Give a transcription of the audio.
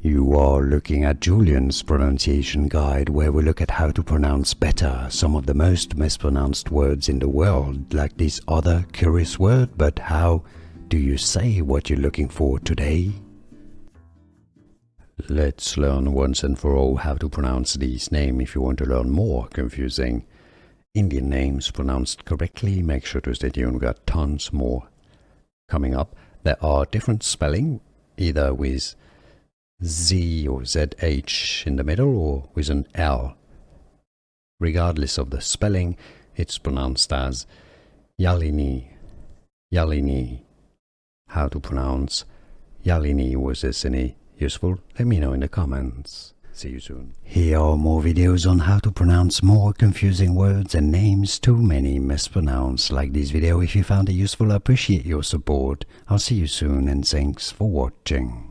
You are looking at Julian's pronunciation guide, where we look at how to pronounce better some of the most mispronounced words in the world, like this other curious word. But how do you say what you're looking for today? Let's learn once and for all how to pronounce these names. If you want to learn more confusing Indian names pronounced correctly, make sure to stay tuned. We've got tons more coming up. There are different spelling, either with Z or ZH in the middle or with an L. Regardless of the spelling, it's pronounced as Yalini. Yalini. How to pronounce Yalini? Was this any useful? Let me know in the comments. See you soon. Here are more videos on how to pronounce more confusing words and names too many mispronounced. Like this video if you found it useful. I appreciate your support. I'll see you soon and thanks for watching.